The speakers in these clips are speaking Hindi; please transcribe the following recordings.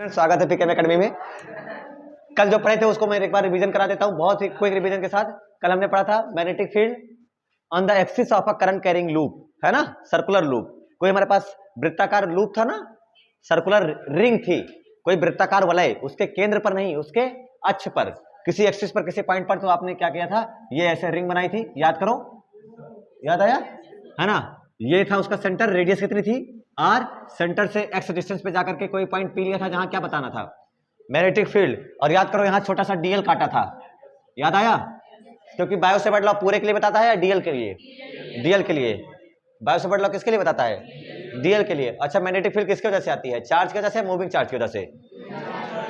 स्वागत है पीकेएम एकेडमी में। कल जो पढ़े थे उसको मैं एक बार रिवीजन करा देता हूँ, बहुत ही क्विक रिवीजन के साथ। कल हमने पढ़ा था magnetic field on the axis of a current carrying loop, है ना, सर्कुलर लूप। कोई हमारे पास वृत्ताकार लूप था ना, सर्कुलर रिंग थी, कोई वृत्ताकार वलय, उसके केंद्र पर नहीं, उसके अक्ष पर, किसी एक्सिस पर, किसी पॉइंट पर। तो आपने क्या किया था, ये ऐसे रिंग बनाई थी, याद करो, याद आया है ना। ये था उसका सेंटर, रेडियस कितनी थी आर, सेंटर से एक्स डिस्टेंस पे जाकर के कोई पॉइंट पी लिया था जहां क्या बताना था, मैग्नेटिक फील्ड। और याद करो यहां छोटा सा डीएल काटा था, याद आया, क्योंकि बायो सेवर्ट लॉ पूरे के लिए बताता है या डीएल के लिए? डीएल के लिए। बायो सेवर्ट लॉ किसके लिए बताता है? डीएल के लिए। अच्छा, मैग्नेटिक फील्ड किसकी वजह से आती है? चार्ज की वजह से, मूविंग चार्ज की वजह से,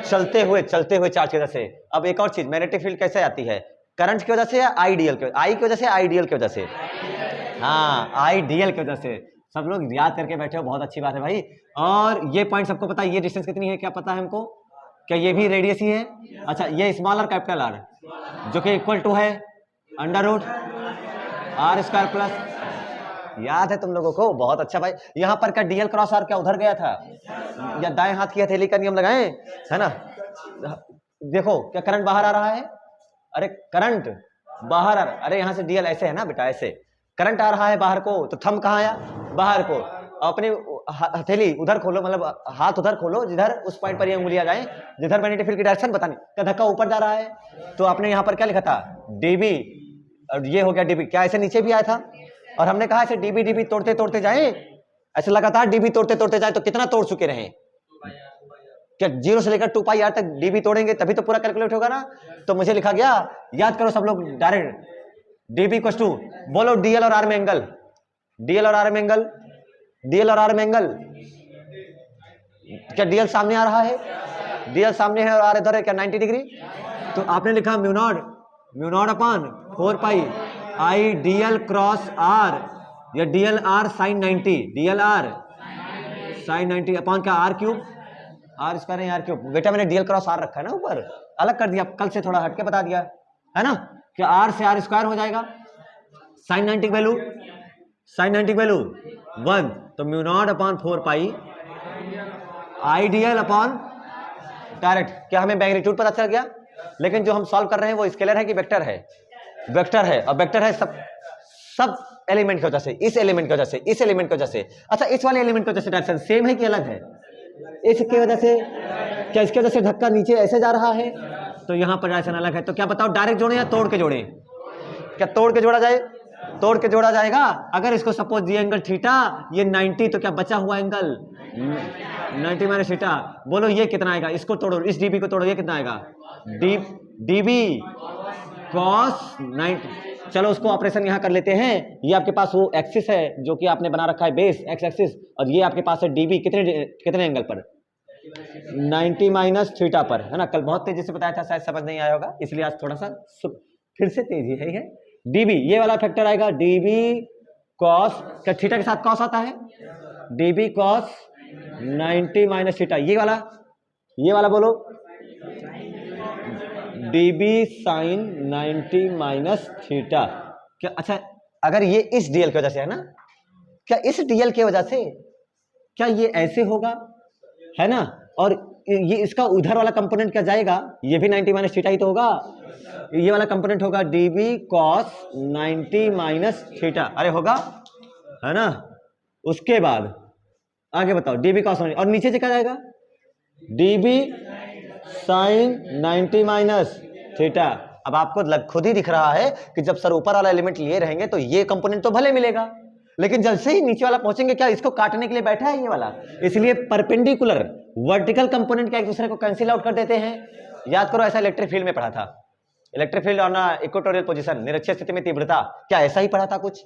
चलते हुए चार्ज की वजह से। अब एक और चीज, मैग्नेटिक फील्ड कैसे आती है? करंट की वजह से या आईडीएल की? आई की वजह से, आईडीएल की वजह से। हाँ, आईडीएल की वजह से। सब लोग याद करके बैठे हो, बहुत अच्छी बात है भाई। और ये पॉइंट सबको पता है, ये डिस्टेंस कितनी है, क्या पता है हमको? क्या ये भी रेडियस ही है? अच्छा, ये स्मॉल और कैपिटल आर जो कि इक्वल टू है under root R square plus, याद है तुम लोगों को? बहुत अच्छा भाई। यहाँ पर क्या डीएल क्रॉस आर क्या उधर गया था, या दाएं हाथ की हथेली का नियम लगाए, है ना? देखो क्या करंट बाहर आ रहा है, अरे करंट बाहर आ रहा, अरे यहाँ से डीएल ऐसे है ना बेटा, ऐसे करंट आ रहा है बाहर को, तो थंब कहाँ आया? बाहर को। अपनी हथेली उधर खोलो, मतलब हाथ उधर खोलो जिधर उस पॉइंट पर ये उंगली आ जाए जिधर मैग्नेटिक फील्ड की डायरेक्शन बतानी। क्या धक्का ऊपर जा रहा है, तो आपने यहाँ पर क्या लिखा था? डीबी, और ये हो गया डीबी। क्या ऐसे नीचे भी आया था? और हमने कहा ऐसे डीबी डीबी तोड़ते तोड़ते जाए, ऐसे लगातार डीबी तोड़ते तोड़ते जाए तो कितना तोड़ चुके रहे? क्या 0 से लेकर 2 पाई आर तक डीबी तोड़ेंगे तभी तो पूरा कैलकुलेट होगा ना। तो मुझे लिखा गया, याद करो सब लोग डायरेक्ट, डीबी इक्वल्स टू, बोलो डीएल और आर में एंगल, डीएल और आर में एंगल, डीएल और आर में एंगल। क्या डीएल सामने आ रहा है? डीएल सामने है और आर इधर है, क्या 90 डिग्री? तो आपने लिखा mu naught upon 4 pi I dl cross r, या dl r sine 90, dl r sine 90 upon क्या, आर क्यूब, आर स्क्वायर है, आर क्यूब। बेटा मैंने डीएल क्रॉस आर रखा है ना ऊपर, अलग कर दिया, कल से थोड़ा हटके बता दिया, है ना। क्या आर से आर स्क्वायर हो जाएगा, साइन 90 वैल्यू, साइन 90 वैल्यू 1, तो mu naught upon 4 pi I dl upon direct. क्या हमें मैग्नीट्यूड पता चल गया? लेकिन जो हम सॉल्व कर रहे हैं वो स्केलर है कि वेक्टर है? वेक्टर है, और वेक्टर है सब एलिमेंट की वजह से, इस एलिमेंट की वजह से, इस एलिमेंट की वजह से। अच्छा, इस वाले एलिमेंट की वजह से डायरेक्शन सेम है कि अलग है? इसकी वजह से, क्या इसकी वजह से धक्का नीचे ऐसे जा रहा है, तो यहां पर डायरेक्शन अलग है। तो क्या बताओ, डायरेक्ट जोड़े या तोड़ के जोड़े? क्या तोड़ के जोड़ा जाए? तोड़ के जोड़ा जाएगा। अगर इसको सपोज ये एंगल थीटा, ये 90, तो क्या बचा हुआ एंगल 90 माइनस थीटा। बोलो ये कितना आएगा? इसको तोड़ो, इस डीबी को तोड़ो, ये कितना आएगा? DB cos 90। चलो उसको ऑपरेशन यहां कर लेते हैं। ये आपके पास वो एक्सिस है जो कि आपने बना रखा है, बेस एक्स एक्सिस, और ये आपके पास है डीबी कितने एंगल पर? 90 माइनस थीटा पर, है ना। कल बहुत तेजी से बताया था, शायद समझ नहीं आया होगा, इसलिए आज थोड़ा सा फिर से तेजी है। डीबी ये वाला फैक्टर आएगा, डीबी कॉस, क्या थीटा के साथ कॉस आता है? डीबी कॉस 90 माइनस थीटा, ये वाला बोलो डीबी साइन 90 माइनस थीटा। क्या अच्छा, अगर ये इस डीएल की वजह से है ना, क्या इस डीएल की वजह से, क्या ये ऐसे होगा, है ना, और ये इसका उधर वाला कंपोनेंट क्या जाएगा? ये भी 90 माइनस थीटा ही तो होगा। ये वाला कंपोनेंट होगा डीबी कॉस 90 माइनस थीटा, अरे होगा, है ना। उसके बाद आगे बताओ, डीबी कॉस, और नीचे से क्या जाएगा? DB sine 90 minus theta. अब आपको खुद ही दिख रहा है कि जब सर ऊपर वाला एलिमेंट लिए रहेंगे तो ये कंपोनेंट तो भले मिलेगा, लेकिन जब से ही नीचे वाला पहुंचेंगे, क्या इसको काटने के लिए बैठा है ये वाला? इसलिए परपेंडिकुलर वर्टिकल कंपोनेंट क्या एक दूसरे को कैंसिल आउट कर देते हैं। याद करो, ऐसा इलेक्ट्रिक फील्ड में पढ़ा था, electric field on equatorial position, निरक्षीय स्थिति में तीव्रता, क्या ऐसा ही पढ़ा था कुछ?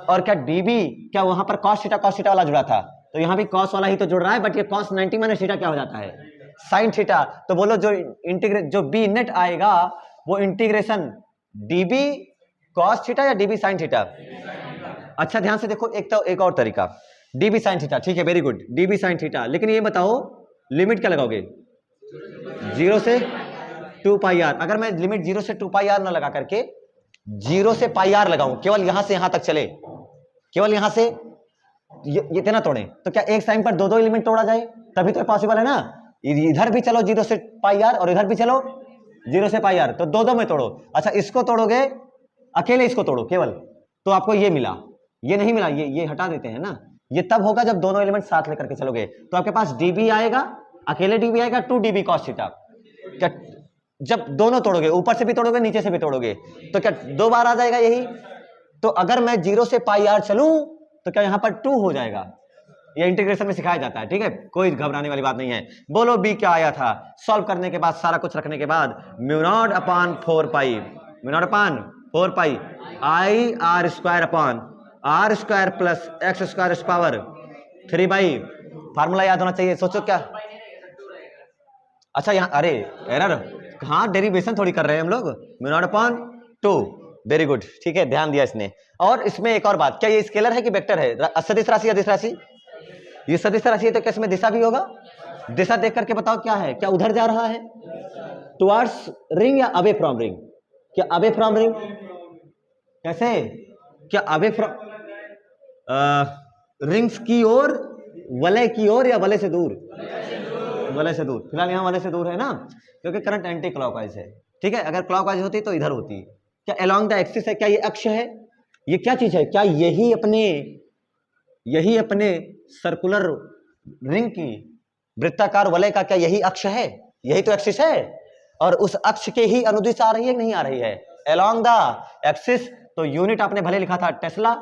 और क्या डीबी, क्या वहां पर कॉस थीटा वाला जुड़ा था, तो यहां भी कॉस वाला ही तो जुड़ रहा है, बट ये कॉस 90 माइनस थीटा क्या हो जाता है? Sine theta. तो बोलो जो बी नेट आएगा वो इंटीग्रेशन डीबी कॉस थीटा या डीबी साइन थीटा? अच्छा ध्यान से देखो, एक और तरीका, डीबी साइन थीटा, ठीक है, very good, dB sine theta. लेकिन ये बताओ लिमिट क्या लगाओगे? 0 से 2 पाई आर। अगर मैं लिमिट 0 से 2 पाई आर ना लगा करके 0 से पाई आर लगाऊं, केवल यहां से यहां तक चले, केवल यहां से ये इतना तोड़े, तो क्या एक टाइम पर दो एलिमेंट तोड़ा जाए? तभी तो पॉसिबल है ना। इधर भी चलो 0 से पाई आर और इधर भी चलो 0 से पाई आर, तो दो दो में तोड़ो। अच्छा इसको तोड़ोगे, अकेले इसको तोड़ो केवल, तो आपको ये मिला, ये नहीं मिला, ये हटा देते हैं ना। ये तब होगा जब दोनों एलिमेंट साथ लेकर के चलोगे, तो आपके पास dB आएगा, अकेले dB आएगा 2 dB cos थीटा। क्या जब दोनों तोड़ोगे, ऊपर से भी तोड़ोगे नीचे से भी तोड़ोगे, तो क्या 2 बार आ जाएगा यही। तो अगर मैं 0 से पाई आर चलूं तो क्या यहां पर 2 हो जाएगा। ये इंटीग्रेशन में सिखाया जाता है, ठीक है, कोई घबराने वाली बात नहीं है। बोलो बी क्या आया था, सॉल्व करने के बाद, सारा कुछ रखने के बाद, mu naught upon 4 pi, mu naught upon 4 pi I R square upon are square plus X square power 3 by, formula याद होना चाहिए। सोचो क्या, अच्छा यहाँ अरे एरर, हाँ डेरिवेशन थोड़ी कर रहे हैं हम लोग, mu naught upon 2, very good, ठीक है, ध्यान दिया इसने। और इसमें एक और बात, क्या ये स्केलर है कि वेक्टर है, सदिश राशि, अदिश राशि, ये सदिश राशि है तो क्या इसमें दिशा भी होगा। दिशा देख करके बताओ क्या है, क्या उधर जा रहा है टुवर्ड्स रिंग या अवे फ्रॉम रिंग, क्या अवे फ्रॉम रिंग, कैसे, क्या अवे फ्रॉम रिंग्स की ओर, वलय की ओर या वलय से दूर, वलय से दूर, फिलहाल यहाँ वलय से दूर है ना, क्योंकि करंट एंटी क्लॉकवाइज है, ठीक है, अगर क्लॉकवाइज होती तो इधर होती। क्या अलोंग द एक्सिस है, क्या ये अक्ष है, ये क्या चीज है, क्या यही अपने सर्कुलर रिंग की वृत्ताकार वलय का क्या यही अक्ष है, यही तो एक्सिस है, और उस अक्ष के ही अनुदिश आ रही है कि नहीं आ रही है, अलोंग द एक्सिस। तो यूनिट आपने भले लिखा था टेस्ला,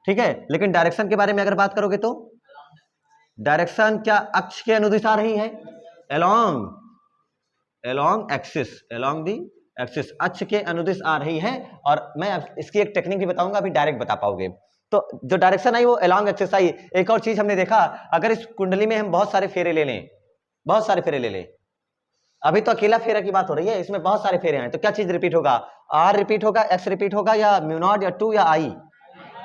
ठीक है, लेकिन डायरेक्शन के बारे में अगर बात करोगे तो डायरेक्शन क्या अक्ष के अनुदिश आ रही है, along axis, along the axis, अक्ष के अनुदिश आ रही है। और मैं इसकी एक टेक्निक भी बताऊंगा, अभी डायरेक्ट बता पाओगे। तो जो डायरेक्शन आई वो अलोंग एक्सिस आई। एक और चीज हमने देखा, अगर इस कुंडली में हम बहुत सारे फेरे ले लें, बहुत सारे फेरे ले लें, अभी तो अकेला फेरा की बात हो रही है, इसमें बहुत सारे फेरे हैं, तो क्या चीज रिपीट होगा, आर रिपीट होगा, एक्स रिपीट होगा, या म्यू नॉट या 2 या आई।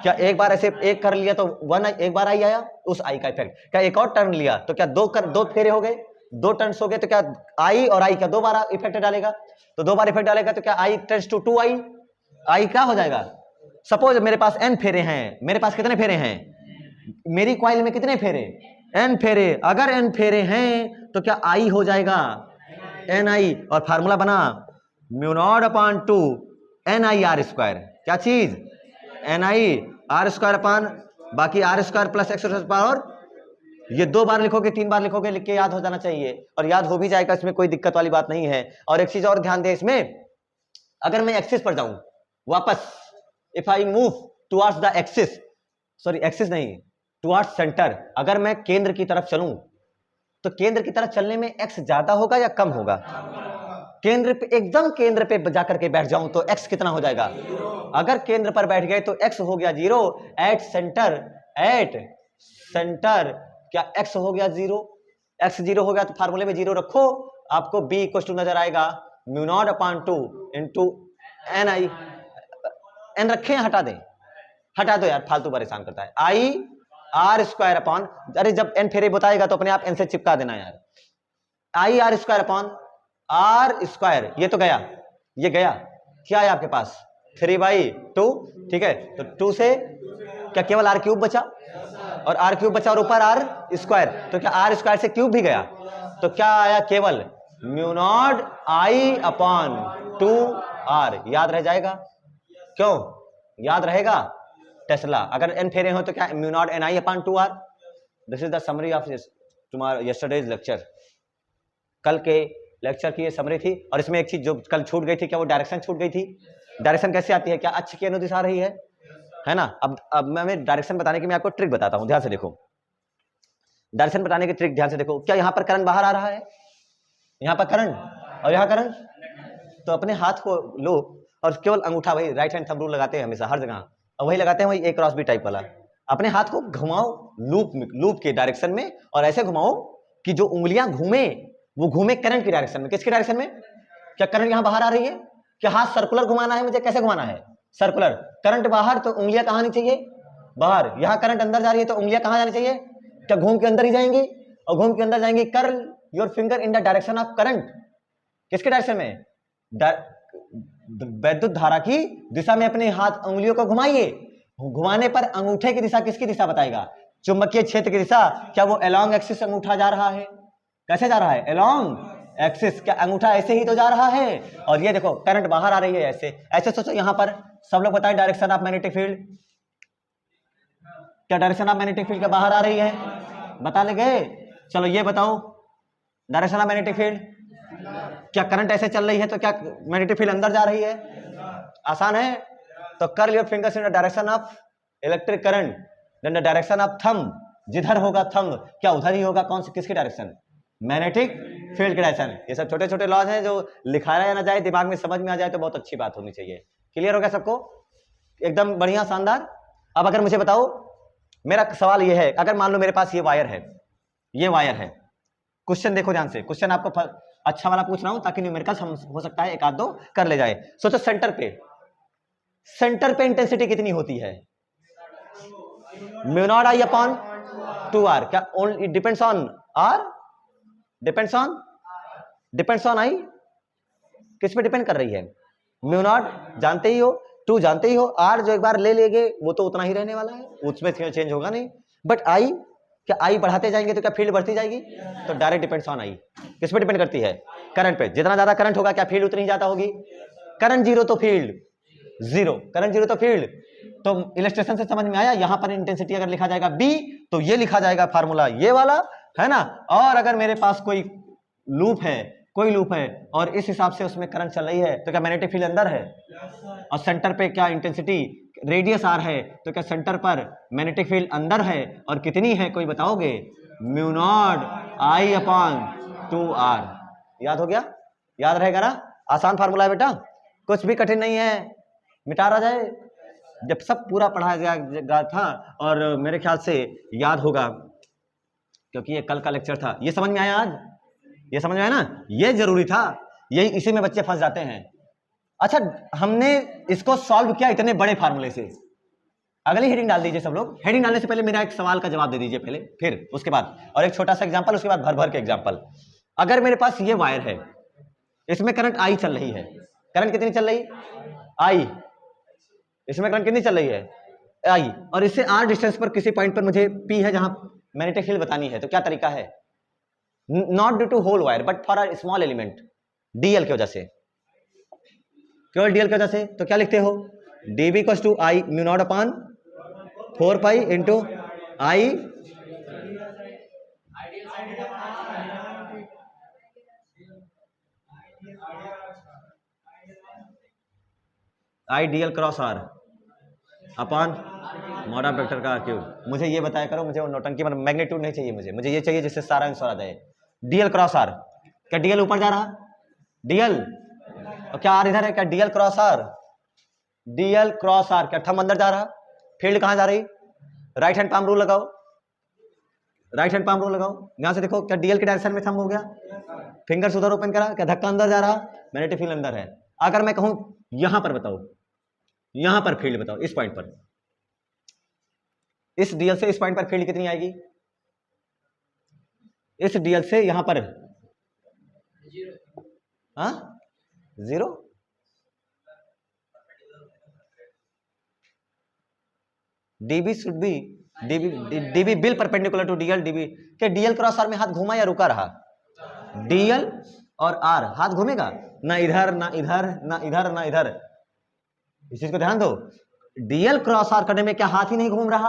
क्या एक बार ऐसे एक कर लिया तो 1 एक बार आई आया, उस आई का इफेक्ट। क्या एक और टर्न लिया तो क्या दो फेरे हो गए, 2 टर्न्स हो गए, तो क्या आई और आई क्या 2 बार इफेक्ट डालेगा, तो 2 बार इफेक्ट डालेगा, तो क्या आई टेंड्स टू 2 आई क्या हो जाएगा। सपोज मेरे पास n फेरे हैं, मेरे पास कितने फेरे हैं, मेरी कॉइल में कितने फेरे, n फेरे, अगर n फेरे हैं तो क्या आई हो जाएगा ni, और फार्मूला बना mu naught upon 2 ni R square, क्या चीज ni आर स्क्वायर अपॉन बाकी R square plus X power. ये 2 बार लिखोगे 3 बार लिखोगे, लिख के याद हो जाना चाहिए, और याद हो भी जाएगा, इसमें कोई दिक्कत वाली बात नहीं है। और एक चीज और ध्यान दे इसमें, अगर मैं एक्सिस पर जाऊं वापस, if I move towards the axis, sorry axis नहीं, टुवर्ड्स सेंटर, अगर मैं केंद्र की तरफ चलूं तो केंद्र की तरफ चलने में एक्स ज्यादा होगा या कम होगा, केंद्र पे, एकदम केंद्र पे जाकर के बैठ जाऊं तो एक्स कितना हो जाएगा, अगर केंद्र पर बैठ गए तो एक्स हो गया 0, एट सेंटर क्या एक्स हो गया 0, एक्स 0 हो गया तो फार्मूले में 0 रखो, आपको बी इक्वल टू नजर आएगा mu naught upon 2 into n I, n रखे हटा दें, हटा दो यार, फालतू परेशान करता है, आई आर स्क्वायर अपॉन, अरे जब एन फेरे बताएगा तो अपने आप एन से चिपका देना यार, I R square upon are square, ये तो गया, ये गया, क्या है आपके पास 3/2, ठीक है, तो 2 से क्या केवल आर क्यूब बचा, और आर क्यूब बचा और ऊपर आर स्क्वायर, तो क्या आर स्क्वायर से क्यूब भी गया, तो क्या आया केवल mu naught I upon 2 R, याद रह जाएगा, क्यों याद रहेगा, टेस्ला। अगर एन फेरे हो तो क्या mu naught N I upon 2 R. This is the summary of तुम्हारा यस्टरडेज लेक्चर, कल के लेक्चर की ये समरी थी। और इसमें एक चीज जो कल छूट गई थी, क्या वो डायरेक्शन छूट गई थी, डायरेक्शन कैसे आती है, क्या अक्ष की अनुदिश आ रही है ना। अब मैं डायरेक्शन बताने की मैं आपको ट्रिक बताता हूं, ध्यान से देखो, डायरेक्शन बताने की ट्रिक ध्यान से देखो। क्या यहां पर करंट बाहर आ रहा है, यहां पर करंट और यहां करंट, तो अपने हाथ को लो और केवल अंगूठा, वही राइट हैंड थंब रूल लगाते हैं हमेशा हर जगह, और वही लगाते हैं वही ए क्रॉस बी टाइप वाला, अपने हाथ को घुमाओ लूप के डायरेक्शन में, और ऐसे घुमाओ कि जो उंगलियां घूमे वो घूमे करंट की डायरेक्शन में। किसकी डायरेक्शन में, क्या करंट यहां बाहर आ रही है, क्या हाथ सर्कुलर घुमाना है मुझे, कैसे घुमाना है, सर्कुलर, करंट बाहर तो उंगलियां कहां आनी चाहिए, बाहर, यहां करंट अंदर जा रही है तो उंगलियां कहां जानी चाहिए, क्या घूम के अंदर ही जाएंगी, और घूम के अंदर जाएंगी, curl your finger in the direction of current, किसके डायरेक्शन में, वैद्युत धारा की दिशा में अपने हाथ उंगलियों को घुमाइए, घुमाने पर अंगूठे की दिशा किसकी दिशा बताएगा, चुंबकीय क्षेत्र की दिशा, क्या वो अलोंग एक्सिस अंगूठा जा रहा है, कैसे जा रहा है, अलोंग एक्सिस, क्या अंगूठा ऐसे ही तो जा रहा है, और ये देखो करंट बाहर आ रही है ऐसे। ऐसे सोचो यहां पर सब लोग बताएं डायरेक्शन ऑफ मैग्नेटिक फील्ड, क्या डायरेक्शन ऑफ मैग्नेटिक फील्ड क्या बाहर आ रही है, बता लेंगे। चलो ये बताओ डायरेक्शन ऑफ मैग्नेटिक फील्ड, क्या करंट ऐसे चल रही है तो क्या मैग्नेटिक फील्ड अंदर जा रही है, आसान है। तो curl your fingers in the direction of electric current, then the direction of thumb, जिधर होगा थंब क्या उधर ही होगा, कौन सी किसकी डायरेक्शन, मैग्नेटिक फील्ड की डायरेक्शन। ये सब छोटे छोटे लॉज हैं जो लिखाया ना जाए दिमाग में समझ में आ जाए तो बहुत अच्छी बात होनी चाहिए। क्लियर हो गया सबको, एकदम बढ़िया शानदार। अब अगर मुझे बताओ, मेरा सवाल ये है, अगर मान लो मेरे पास ये वायर है, ये वायर है, क्वेश्चन देखो ध्यान से, क्वेश्चन आपको अच्छा वाला पूछ रहा हूं ताकि न्यूमेरिकल हम हो सकता है एक आध दो कर ले जाए। सोचो सेंटर पे इंटेंसिटी कितनी होती है, mu naught I upon 2r, क्या only depends on r, depends on I, किस पे डिपेंड कर रही है, म्यू नॉट जानते ही हो, 2 जानते ही हो, r जो एक बार ले लेंगे वो तो उतना ही रहने वाला है, उसमें चेंज होगा नहीं, बट आई, क्या आई बढ़ाते जाएंगे तो क्या फील्ड बढ़ती जाएगी, तो डायरेक्ट डिपेंड्स ऑन आई, किस पे डिपेंड करती है, करंट पे, जितना ज्यादा करंट होगा क्या फील्ड उतनी ही ज्यादा होगी, करंट जीरो तो फील्ड जीरो, करंट जीरो तो फील्ड। तो इलस्ट्रेशन से समझ में आया, यहां पर इंटेंसिटी अगर लिखा जाएगा B तो ये लिखा जाएगा फार्मूला ये वाला, है ना। और अगर मेरे पास कोई लूप है और इस हिसाब से उसमें करंट चल रही है तो क्या मैग्नेटिक फील्ड अंदर है, और सेंटर पे क्या इंटेंसिटी रेडियस r है तो क्या सेंटर पर मैग्नेटिक फील्ड अंदर है, और कितनी है कोई बताओगे, mu naught I upon 2r। याद हो गया, याद रहेगा ना, आसान फार्मूला है बेटा, कुछ भी कठिन नहीं है, मिटा रहा जाए। जब सब पूरा पढ़ाया गया था और मेरे ख्याल से याद होगा क्योंकि ये कल का लेक्चर था। ये समझ में आया आज, ये समझ में आया ना, ये जरूरी था, यही इसी में बच्चे फंस जाते हैं। अच्छा हमने इसको सॉल्व किया इतने बड़े फार्मूले से, अगली हेडिंग डाल दीजिए सब लोग। हेडिंग डालने से पहले मेरा एक सवाल का जवाब दे दीजिए पहले, फिर उसके बाद और एक छोटा सा एग्जांपल, उसके बाद भर भर के एग्जांपल। अगर मेरे पास ये वायर है, इसमें करंट आई चल रही है, करंट कितनी चल रही, आई, इसमें करंट कितनी चल रही है, आई, और इससे r डिस्टेंस पर किसी पॉइंट पर मुझे P है जहां मैग्नेटिक फील्ड बतानी है, तो क्या तरीका है, not due to whole wire but for a small element, dl की वजह से, केवल dl की वजह से, तो क्या लिखते हो, dB equals to I mu naught upon 4 pi into I dl cross r upon mod of vector का क्यूब। मुझे ये बताया करो, मुझे वो नौटंकी मतलब मैग्नीट्यूड नहीं चाहिए, मुझे ये चाहिए जिससे सारा आंसर आ जाए। dl क्रॉस r, क्या dl ऊपर जा रहा, dl, और क्या r इधर है, क्या dl cross r, dl cross r, क्या थंब अंदर जा रहा, फील्ड कहां जा रही, राइट हैंड पाम रूल लगाओ, राइट हैंड पाम रूल लगाओ, यहां से देखो क्या dl के डायरेक्शन में थंब हो गया, फिंगर्स उधर ओपन करा, क्या धक्का अंदर जा रहा, मैग्नेटिक फील्ड अंदर है। अगर मैं कहूं यहां पर बताओ, यहां पर फील्ड बताओ, इस पॉइंट पर, इस dl से इस पॉइंट पर फील्ड कितनी आएगी, इस dl से यहां पर, हाँ zero, dB should be dB will perpendicular to dl, dB के dl क्रॉस r में हाथ घुमा या रुका रहा, dl और r हाथ घूमेगा ना इधर ना इधर ना इधर ना इधर, इस चीज को ध्यान दो, dl क्रॉस r करने में क्या हाथ ही नहीं घूम रहा,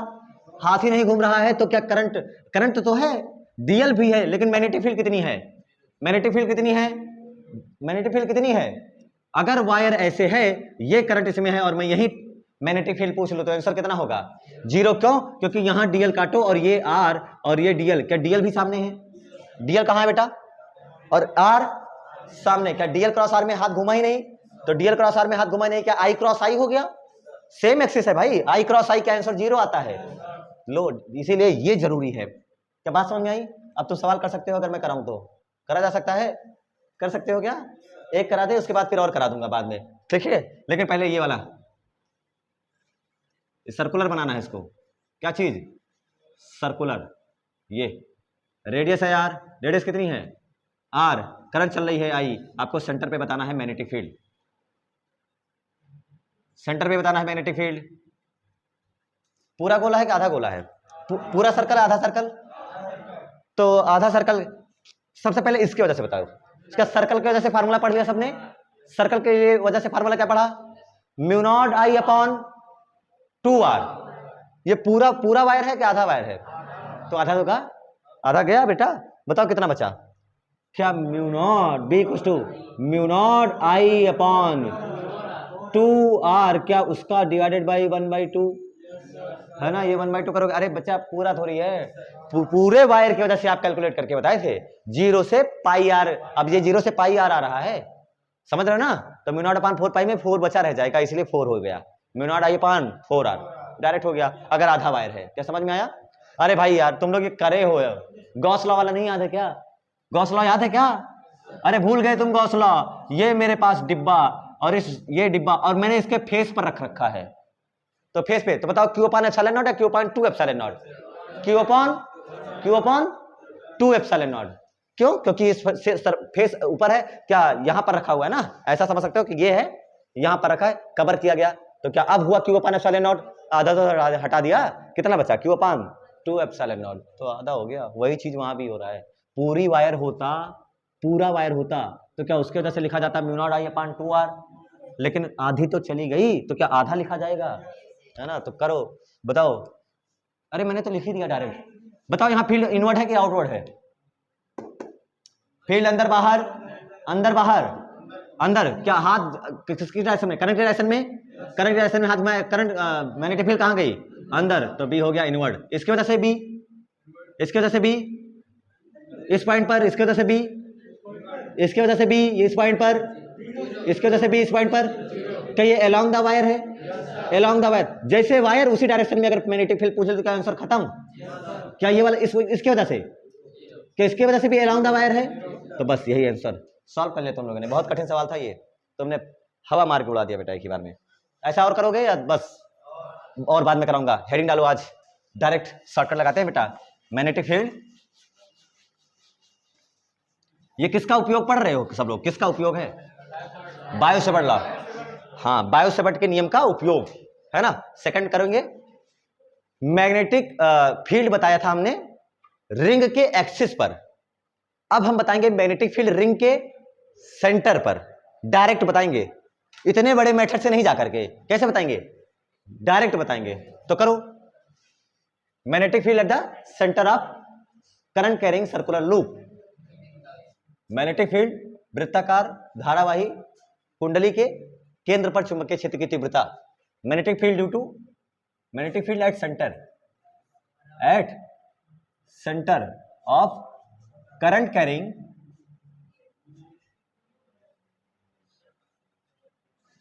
हाथ ही नहीं घूम रहा है तो क्या करंट तो है, dl भी है, लेकिन मैग्नेटिक फील्ड कितनी है, मैग्नेटिक फील्ड कितनी है, मैग्नेटिक फील्ड कितनी है। अगर वायर ऐसे है, ये करंट इसमें है और मैं यही मैग्नेटिक फील्ड पूछ लूं तो आंसर कितना होगा, जीरो। क्यों, क्योंकि यहां dl काटो और ये r और ये dl, क्या dl भी सामने है, dl कहां है बेटा, और r सामने, क्या dl क्रॉस r में हाथ घुमा ही नहीं, तो dl क्रॉस r में हाथ घुमा नहीं, क्या i क्रॉस i हो गया, सेम एक्सिस है भाई, i क्रॉस i का आंसर जीरो आता है। लो इसीलिए ये जरूरी है। क्या बात समझ में आई, अब तुम सवाल कर सकते हो, अगर मैं कराऊं तो करा जा सकता है, कर सकते हो क्या, एक करा दे उसके बाद फिर और करा दूंगा बाद में, ठीक है। लेकिन पहले ये वाला सर्कुलर बनाना है इसको, क्या चीज, सर्कुलर, ये रेडियस है यार, रेडियस कितनी है r, करंट चल रही है I, आपको सेंटर पे बताना है मैग्नेटिक फील्ड, सेंटर पे बताना है मैग्नेटिक फील्ड। पूरा गोला है कि आधा गोला है, पूरा सर्कल है आधा सर्कल, तो आधा सर्कल सबसे पहले इसकी वजह से बताओ, इसका सर्कल की वजह से फार्मूला पढ़ लिया सबने, सर्कल के वजह से फार्मूला क्या पढ़ा, mu naught I upon 2r। ये पूरा पूरा वायर है कि आधा वायर है, तो आधा होगा, आधा गया बेटा, बताओ कितना बचा, क्या mu naught B equals to mu naught I upon 2r, क्या उसका डिवाइडेड बाई 1/2 है ना, ये 1/2 करोगे, अरे बच्चा पूरा थोड़ी है, पूरे वायर की वजह से आप कैलकुलेट करके बताए थे, 0 से पाई आर, अब ये 0 से पाई आर आ रहा है, समझ रहे हो ना, तो म्यू नॉट अपॉन 4 पाई में 4 बचा रह जाएगा, इसलिए 4 हो गया, mu naught I upon 4r direct हो गया, अगर आधा वायर है। क्या समझ में आया? अरे भाई यार तुम लोग ये करे हो, गॉस लॉ वाला नहीं याद है क्या, गॉस लॉ याद है क्या, अरे भूल गए तुम गॉस लॉ, ये मेरे पास डिब्बा और ये डिब्बा और मैंने इसके फेस पर रख रखा है, तो फेस पे, तो बताओ क्यू अपॉन एप्सिलॉन नॉट या Q upon 2 epsilon not, Q upon 2 epsilon not, क्यों, क्योंकि इस फेस ऊपर है, क्या यहां पर रखा हुआ है ना, ऐसा समझ सकते हो कि ये है यहां पर रखा है, कवर किया गया, तो क्या अब हुआ क्यू अपॉन एप्सिलॉन नॉट, आधा तो हटा दिया, कितना बचा, क्यू अपॉन 2 एप्सिलॉन नॉट, तो आधा हो गया, वही चीज वहां भी हो रहा है, पूरी वायर होता, पूरा वायर होता तो क्या उसके वजह से लिखा जाता mu naught I upon 2r, लेकिन आधी तो चली गई, तो क्या आधा लिखा जाएगा, है ना, तो करो बताओ, अरे मैंने तो लिख ही दिया डायरेक्ट, बताओ यहाँ फील्ड इनवर्ड है कि आउटवर्ड है, फील्ड अंदर बाहर, अंदर बाहर, अंदर, क्या हाथ किसकी डायरेक्शन में, करंट डायरेक्शन में, करंट डायरेक्शन में हाथ में, करंट मैग्नेटिक फील्ड कहाँ गई, अंदर, तो बी हो गया इनवर्ड, इसकी वजह से बी, इसकी वजह से बी, इस पॉइंट पर, इसकी वजह से बी, इसकी वजह से बी, इस पॉइंट पर, इसकी वजह से बी, इस पॉइंट पर, क्या ये अलोंग द वायर है, अलोंग द वायर, जैसे वायर उसी डायरेक्शन में अगर मैग्नेटिक फील्ड पूछे तो क्या आंसर खत्म, क्या ये वाला इसकी वजह से, क्या इसकी वजह से भी अलोंग द वायर है, तो बस यही आंसर सॉल्व कर लिया तुम लोगों ने, बहुत कठिन सवाल था ये, तुमने हवा मार के उड़ा दिया बेटा एक ही बार में, ऐसा और करोगे या बस और बाद में कराऊंगा, हेडिंग डालो आज, डायरेक्ट शॉर्टकट लगाते हैं बेटा, मैग्नेटिक फील्ड, ये किसका उपयोग पढ़ रहे हो सब लोग, किसका उपयोग है, बायो सेवर्ट लॉ, हाँ बायो सेवर्ट के नियम का उपयोग है ना, सेकंड करेंगे, मैग्नेटिक फील्ड बताया था हमने रिंग के एक्सिस पर, अब हम बताएंगे मैग्नेटिक फील्ड रिंग के सेंटर पर, डायरेक्ट बताएंगे, इतने बड़े मेथड से नहीं जाकर के, कैसे बताएंगे, डायरेक्ट बताएंगे, तो करो, magnetic field at the centre of current carrying circular loop, magnetic field वृत्ताकार धारावाही कुंडली के केंद्र पर चुंबकीय क्षेत्र की तीव्रता, magnetic field due to, magnetic field at centre of current carrying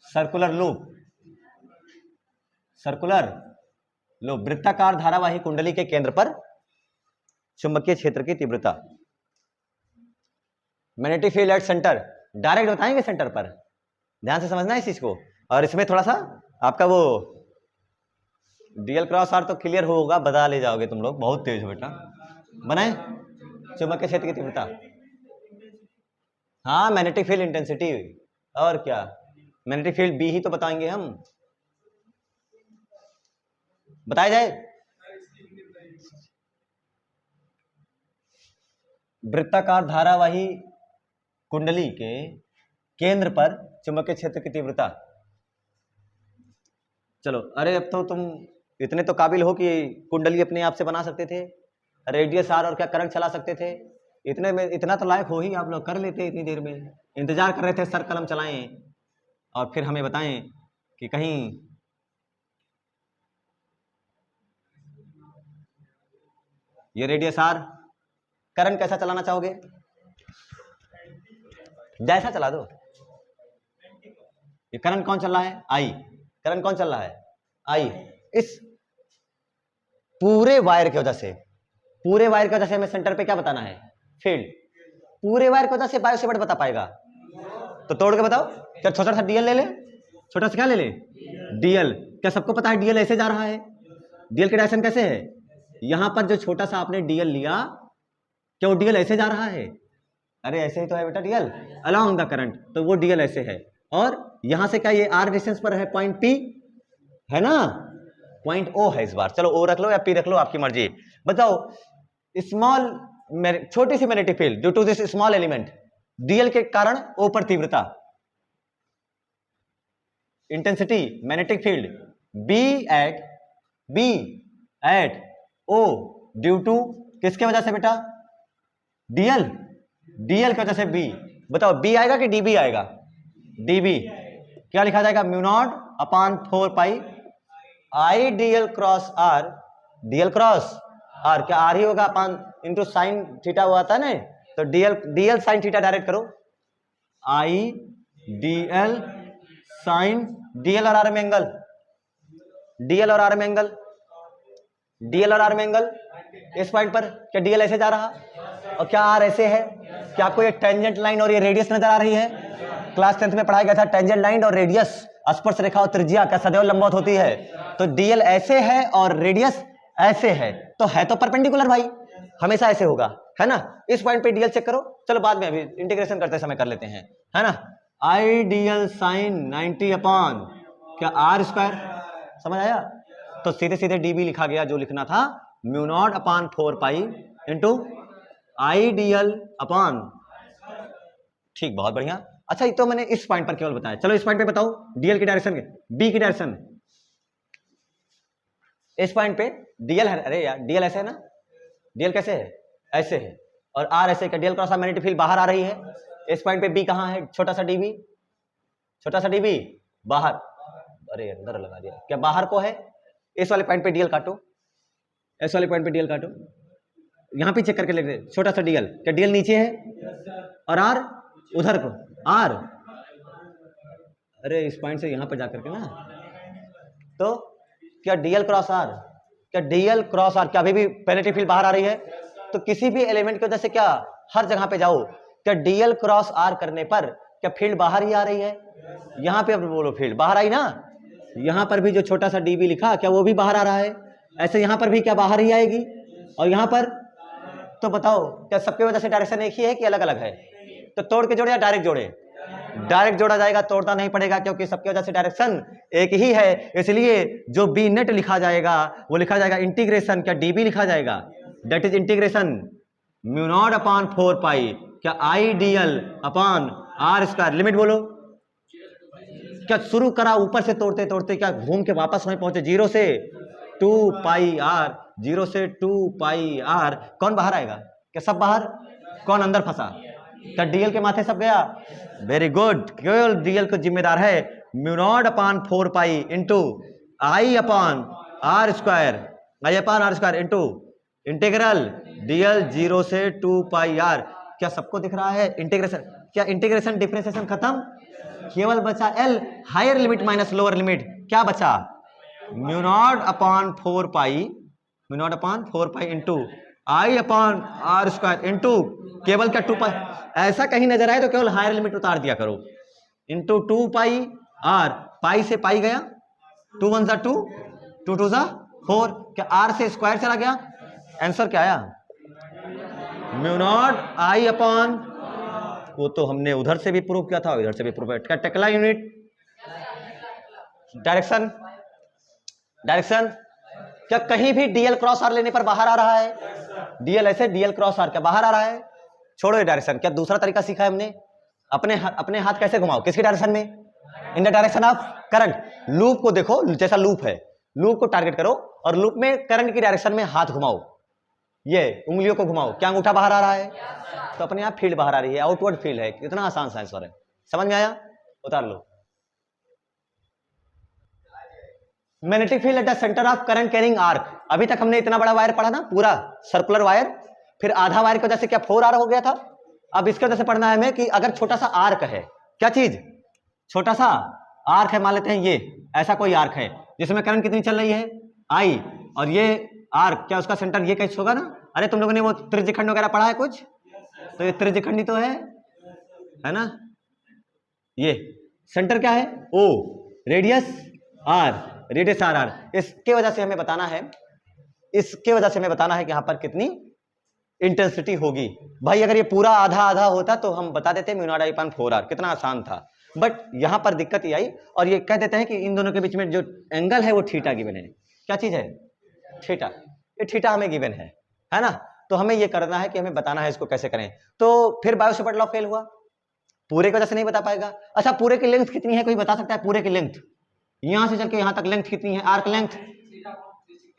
circular loop, वृत्ताकार धारावाही कुंडली के केंद्र पर चुंबकीय क्षेत्र की तीव्रता, magnetic field at centre, direct बताएंगे सेंटर पर, ध्यान से समझना है इस चीज को, और इसमें थोड़ा सा आपका वो डीएल क्रॉस आर तो क्लियर होगा, बता ले जाओगे तुम लोग, बहुत तेज हो बेटा, बनाए चुंबकीय क्षेत्र की तीव्रता, हाँ मैग्नेटिक फील्ड इंटेंसिटी, और क्या मैग्नेटिक फील्ड बी ही तो बताएंगे हम, बताया जाए, वृत्ताकार धारावाही कुंडली के केंद्र पर चुंबकीय क्षेत्र की तीव्रता, चलो, अरे अब तो तुम इतने तो काबिल हो कि कुंडली अपने आप से बना सकते थे, रेडियस आर और क्या करंट चला सकते थे, इतने में इतना तो लायक हो ही, आप लोग कर लेते इतनी देर में, इंतजार कर रहे थे सर कलम चलाएं और फिर हमें बताएं कि कहीं ये रेडियस आर, करंट कैसा चलाना चाहोगे, जैसा चला दो, ये करंट कौन चल रहा है, आई, करंट कौन चल रहा है, आई, इस पूरे वायर की वजह से, पूरे वायर की वजह से हमें सेंटर पे क्या बताना है, फील्ड, पूरे वायर की वजह से बायो सेवर्ट बता पाएगा, तो तोड़ के बताओ, क्या छोटा सा डीएल ले ले, छोटा सा क्या ले ले, डीएल, क्या सबको पता है डीएल ऐसे जा रहा है, डीएल की डायरेक्शन कैसे है, यहां पर जो छोटा सा आपने डीएल लिया, क्या वो डीएल ऐसे जा रहा है, अरे ऐसे ही तो है बेटा डीएल, अलोंग द करंट, तो वो डीएल ऐसे है, और यहां से क्या ये आर डिस्टेंस पर है पॉइंट पी, है ना, पॉइंट ओ है इस बार, चलो ओ रख लो या पी रख लो, आपकी मर्जी, बताओ स्मॉल छोटी सी magnetic field due to this small element, dl के कारण ओ पर तीव्रता, intensity magnetic field B at O due to किसके वजह से बेटा, डीएल की वजह से बी। बताओ बी आएगा कि डीबी आएगा, डीबी। क्या लिखा जाएगा, mu naught upon 4 pi I dl cross R, dl cross R क्या आर ही होगा अपॉन इंटू साइन थीटा वो आता है ना, तो डीएल साइन थीटा डायरेक्ट करो, आई डीएल साइन, डीएल और आर में एंगल, डीएल और आर में एंगल, डीएल और आर में एंगल इस पॉइंट पर, क्या डीएल ऐसे जा रहा और क्या आर ऐसे है, क्या आपको ये टेंजेंट लाइन और ये रेडियस नजर आ रही है, क्लास 10th में पढ़ाया गया था टेंजेंट लाइन और रेडियस, स्पर्श रेखा और त्रिज्या क्या सदैव लंबवत होती है, तो डीएल ऐसे है और रेडियस ऐसे है तो परपेंडिकुलर भाई, हमेशा ऐसे होगा, है ना। इस पॉइंट पे डीएल चेक करो, चलो बाद में अभी इंटीग्रेशन करते समय कर लेते हैं, है ना। आई डीएल साइन 90 अपॉन क्या आर स्क्वायर, समझ आया, तो सीधे सीधे डीबी लिखा गया जो लिखना था, mu naught upon 4 pi into I dl upon, ठीक, बहुत बढ़िया। अच्छा ये तो मैंने इस पॉइंट पर केवल बताया, चलो इस पॉइंट पे बताओ डीएल की डायरेक्शन, बी की डायरेक्शन, इस पॉइंट पे डीएल है, अरे यार डीएल ऐसे है ना, डीएल कैसे है, ऐसे है, और आर ऐसे का, डीएल क्रॉस मैग्नेटिक फील्ड बाहर आ रही है, इस पॉइंट पे बी कहां है, छोटा सा डीबी बाहर, अरे अंदर लगा दिया, क्या बाहर को है, इस वाले पॉइंट पे डीएल काटो, इस वाले पॉइंट पे डीएल काटो, यहां पे चेक करके लिख दे, छोटा सा डीएल, क्या डीएल नीचे है और आर उधर को, आर, अरे इस पॉइंट से यहां पर जाकर के ना, तो क्या डीएल क्रॉस आर, क्या अभी भी मैग्नेटिक फील्ड बाहर आ रही है, तो किसी भी एलिमेंट की वजह से क्या हर जगह पे जाओ, क्या डीएल क्रॉस आर करने पर क्या फील्ड बाहर ही आ रही है, यहां पे अब बोलो फील्ड बाहर आई ना, यहां पर भी जो छोटा सा डीबी लिखा क्या वो भी बाहर आ रहा है, ऐसे यहां पर भी क्या बाहर ही आएगी, और यहां पर, तो बताओ क्या सबकी वजह से डायरेक्शन एक ही है कि अलग अलग है, तो तोड़ के जोड़े या डायरेक्ट जोड़े, डायरेक्ट जोड़ा जाएगा, तोड़ना नहीं पड़ेगा क्योंकि सबकी वजह से डायरेक्शन एक ही है, इसलिए जो बी नेट लिखा जाएगा वो लिखा जाएगा इंटीग्रेशन, क्या डीबी लिखा जाएगा, that is integration mu naught upon 4 pi क्या I dl upon are square, limit बोलो, क्या शुरू करा ऊपर से तोड़ते तोड़ते क्या घूम के वापस वहीं पहुंचे, 0 से 2 पाई आर, 0 से 2 पाई आर, कौन बाहर आएगा, क्या सब बाहर, कौन अंदर फंसा, क्या डीएल के माथे सब गया, वेरी गुड, केवल डीएल को जिम्मेदार है mu naught upon 4 pi into I upon are square into integral dl 0 से 2 पाई आर, क्या सबको दिख रहा है इंटीग्रेशन, क्या इंटीग्रेशन डिफरेंशिएशन खत्म, केवल बचा L, higher limit minus lower limit, क्या बचा, mu naught upon 4 pi into I upon are square into केवल क्या 2 पाई, ऐसा कहीं नजर आए तो केवल हायर लिमिट उतार दिया करो, इंटू 2 पाई आर, पाई से पाई गया, 2 1 जा 2, 2 2 जा 4, क्या आर से स्क्वायर चला गया, आंसर क्या आया, म्यू नॉट आई अपॉन, वो तो हमने उधर से भी प्रूव किया था, इधर से भी प्रूव किया, टेक्ला यूनिट, डायरेक्शन, क्या कहीं भी डीएल क्रॉस आर लेने पर बाहर आ रहा है, डीएल ऐसे, डीएल क्रॉस आर क्या बाहर आ रहा है, छोड़ो ये डायरेक्शन, क्या दूसरा तरीका सीखा है हमने, अपने हाथ कैसे घुमाओ, किसकी डायरेक्शन में, इन the direction of current, loop को देखो, जैसा लूप है, लूप को टारगेट करो और लूप में करंट की डायरेक्शन में हाथ घुमाओ, ये उंगलियों को घुमाओ, क्या अंगूठा बाहर आ रहा है, तो अपने आप फील्ड बाहर आ रही है, आउटवर्ड फील्ड है, कितना आसान सा आंसर है, समझ में आया, उतार लो। Magnetic field at the centre of current carrying arc, अभी तक हमने इतना बड़ा वायर पढ़ा ना, पूरा सर्कुलर वायर, फिर आधा वायर की वजह से क्या 4 आर हो गया था, अब इसकी वजह से पढ़ना है हमें कि अगर छोटा सा आर्क है, क्या चीज, छोटा सा आर्क है, मान लेते हैं ये ऐसा कोई आर्क है जिसमें करंट कितनी चल रही है आई, और ये आर्क क्या उसका सेंटर ये कैसे होगा ना, अरे तुम लोगों ने वो त्रिज्यखंड वगैरह पढ़ा है कुछ, तो ये त्रिज्यखंडी तो है ना, ये सेंटर क्या है ओ, रेडियस आर, रेडियस आर, इसके वजह से हमें बताना है, कि यहां पर कितनी इंटेंसिटी होगी। भाई अगर ये पूरा आधा आधा होता तो हम बता देते mu naught I upon 4 R, कितना आसान था, बट यहां पर दिक्कत ये आई, और ये कह देते हैं कि इन दोनों के बीच में जो एंगल है वो थीटा गिवन है, क्या चीज है, थीटा, ये थीटा हमें गिवन है ना, तो हमें ये करना है कि हमें बताना है इसको कैसे करें। तो फिर बायो सेवर्ट लॉ फेल हुआ, पूरे की वजह से नहीं बता पाएगा। अच्छा पूरे की लेंथ कितनी है, कोई बता सकता है? पूरे की लेंथ यहां से चल के यहां तक लेंथ कितनी है? आर्क लेंथ,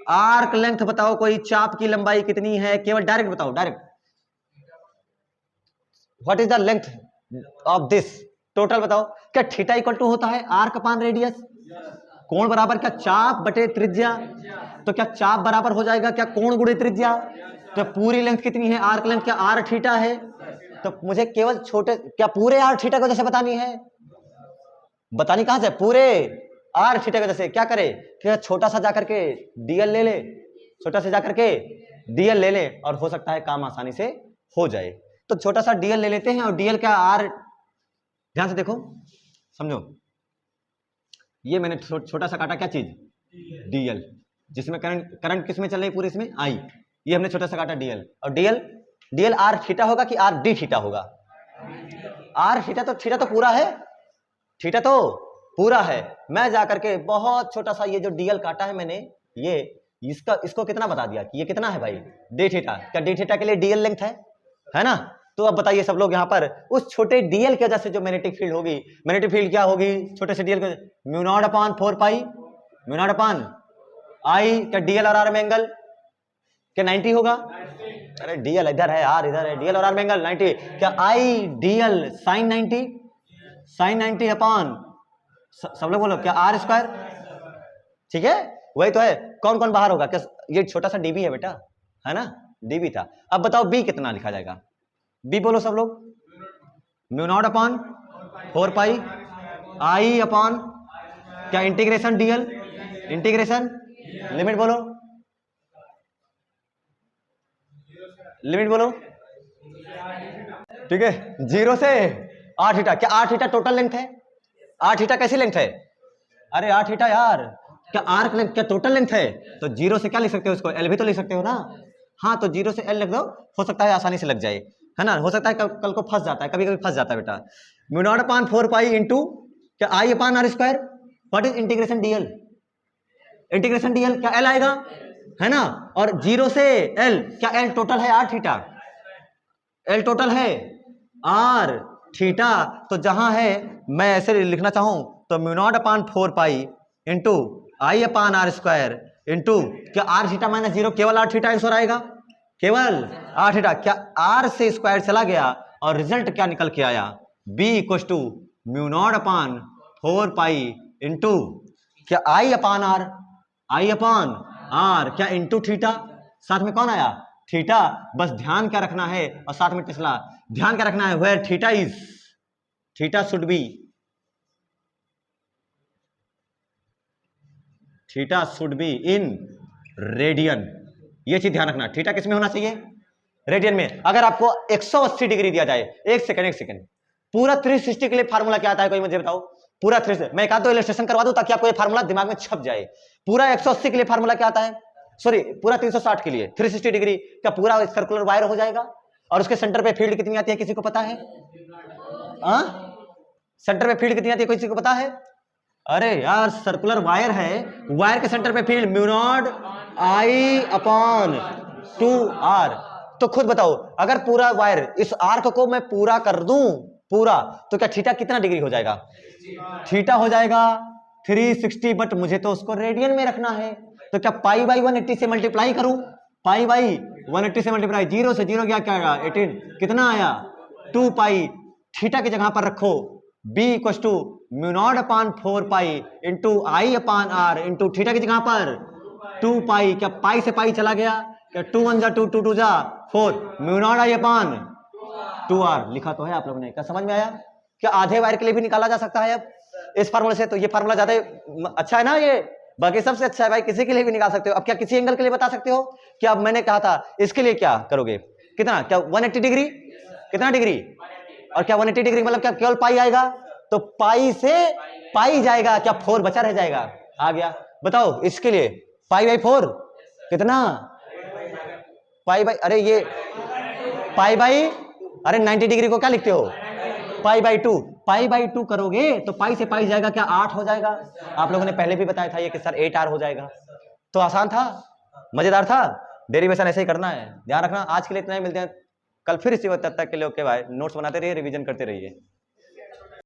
आर्क लेंथ बताओ कोई, चाप की लंबाई कितनी है? केवल डायरेक्ट बताओ, direct. What is the length of this, total बताओ। क्या थीटा इक्वल टू होता है आर्क अपान रेडियस? कोण बराबर क्या चाप बटे त्रिज्या? तो क्या चाप बराबर हो जाएगा क्या कोण गुणे त्रिज्या? तो पूरी लेंथ कितनी है? आर्क लेंथ क्या आर थीटा है? तो मुझे केवल छोटे, क्या पूरे आर थीटा की वजह से बतानी है? बतानी कहां से? पूरे आर थीटा की वजह से। क्या करे, क्या छोटा सा जाकर के डीएल ले ले, छोटा सा जाकर के डीएल ले ले, और हो सकता है काम आसानी से हो जाए। तो छोटा सा डीएल ले लेते हैं, और डीएल क्या आर, ध्यान से देखो समझो, ये मैंने छोटा सा काटा क्या चीज? डीएल, जिसमें करंट, करंट किसमें चल रही है? पूरे इसमें आई। ये हमने छोटा सा काटा डीएल, और डीएल, डीएल आर थीटा होगा कि आर डी थीटा होगा? आर थीटा, तो थीटा तो पूरा है, थीटा तो पूरा है। मैं जाकर के बहुत छोटा सा ये जो डीएल काटा है मैंने, ये इसका, इसको कितना बता दिया कि ये कितना है भाई? D theta. क्या डी थीटा के लिए डीएल लेंथ है ना? तो अब बताइए सब लोग यहाँ पर, उस छोटे डीएल की वजह से जो मैग्नेटिक फील्ड होगी, मैग्नेटिक फील्ड क्या होगी छोटे से डीएल के? Mu naught upon 4 pi, mu naught upon I. क्या डीएल और आर में एंगल क्या 90 होगा? अरे डीएल इधर है, आर इधर है, डीएल और आर में एंगल 90। क्या I DL sign 90, sign 90 upon, सब लोग बोलो क्या आर स्क्वायर? ठीक है, वही तो है। कौन कौन बाहर होगा? क्या ये छोटा सा डीबी है बेटा, है ना? डीबी था। अब बताओ बी कितना लिखा जाएगा? बी बोलो सब लोग। म्यू नॉट अपॉन 4 पाई आई अपॉन क्या इंटीग्रेशन डीएल, इंटीग्रेशन लिमिट बोलो, लिमिट बोलो। ठीक है, 0 से आर थीटा। क्या आर थीटा टोटल लेंथ है? आर थीटा कैसी लेंथ है? अरे आर थीटा यार, क्या आर्क लेंथ क्या टोटल लेंथ है? तो 0 से क्या लिख सकते हो इसको? एल भी तो लिख सकते हो ना? हाँ, तो 0 से एल लिख दो, हो सकता है आसानी से लग जाए, है ना? हो सकता है कल को फंस जाता है, कभी कभी फंस जाता है बेटा। Mu naught upon 4 pi into क्या I upon are square. What is integration dl? Integration dl क्या एल आएगा, है ना? और 0 से एल, क्या एल टोटल है आर थीटा? एल टोटल है आर थीटा। तो जहां है, मैं ऐसे लिखना चाहूं तो mu naught upon 4 pi into I upon are square into क्या आर थीटा माइनस 0, केवल आर थीटा आंसर आएगा, केवल आर थीटा। क्या आर से स्क्वायर चला गया और रिजल्ट क्या निकल के आया? B equal to mu naught upon 4 pi into क्या I upon r, I upon r क्या इंटू थीटा, साथ में कौन आया? थीटा। बस ध्यान क्या रखना है, और साथ में टेस्ला, ध्यान क्या रखना है? Where theta is, theta should be, theta should be in radian. ये चीज ध्यान रखना, थीटा किस में होना चाहिए? रेडियन में। अगर आपको 180 डिग्री दिया जाए, एक सेकंड, पूरा 360 के लिए फार्मूला क्या आता है, कोई मुझे बताओ? पूरा 360, मैं एक आध दो इलस्ट्रेशन करवा दूं ताकि आपको ये फार्मूला दिमाग में छप जाए। पूरा 180 के लिए फार्मूला क्या आता है? सॉरी, पूरा 360 के लिए 360 डिग्री क्या पूरा सर्कुलर वायर हो जाएगा? और उसके सेंटर पे फील्ड कितनी आती है, किसी को पता है? सेंटर पे फील्ड कितनी आती है, किसी को पता है? अरे यार, सर्कुलर वायर है, वायर के सेंटर पे field mu naught I upon 2r। तो खुद बताओ, अगर पूरा वायर, इस आर्क को मैं पूरा कर दूं पूरा, तो क्या थीटा कितना डिग्री हो जाएगा? थीटा हो जाएगा 360, बट मुझे तो उसको रेडियन में रखना है। तो क्या पाई बाई 180 से मल्टीप्लाई करूं? पाई बाई 180 से मल्टीप्लाई, 0 से 0 क्या आएगा? 18। कितना आया? 2 पाई। थीटा की जगह पर रखो b equal to mu naught upon 4 pi into I upon R into theta की जगह पर 2 पाई। क्या पाई से पाई चला गया? क्या 2 1 जा 2, 2 2 जा 4, mu naught I upon 2r लिखा तो है आप लोगों ने। क्या समझ में आया? क्या आधे वायर के लिए भी निकाला जा सकता है अब इस फार्मूले से? तो ये फार्मूला ज्यादा अच्छा है ना, ये बाकी सबसे अच्छा है भाई, किसी के लिए भी निकाल सकते हो। अब क्या किसी एंगल के लिए बता सकते हो? क्या अब मैंने कहा था इसके लिए क्या करोगे? कितना? क्या 180 डिग्री? कितना डिग्री? और क्या 180 डिग्री मतलब क्या केवल पाई आएगा? तो पाई से पाई जाएगा, क्या 4 बचा रह जाएगा? आ गया। बताओ इसके लिए पाई बाई 4 कितना? पाई बाई, अरे ये पाई बाई, अरे 90 डिग्री को क्या लिखते हो? Pi by 2। पाई बाई 2 करोगे तो पाई से पाई जाएगा, क्या 8 हो जाएगा? आप लोगों ने पहले भी बताया था ये कि सर 8r हो जाएगा। तो आसान था, मजेदार था। डेरिवेशन ऐसे ही करना है, ध्यान रखना। आज के लिए इतना ही, मिलते हैं कल फिर इसी वक्त। तब तक के लिए ओके भाई, नोट्स बनाते रहिए, रिवीजन करते रहिए।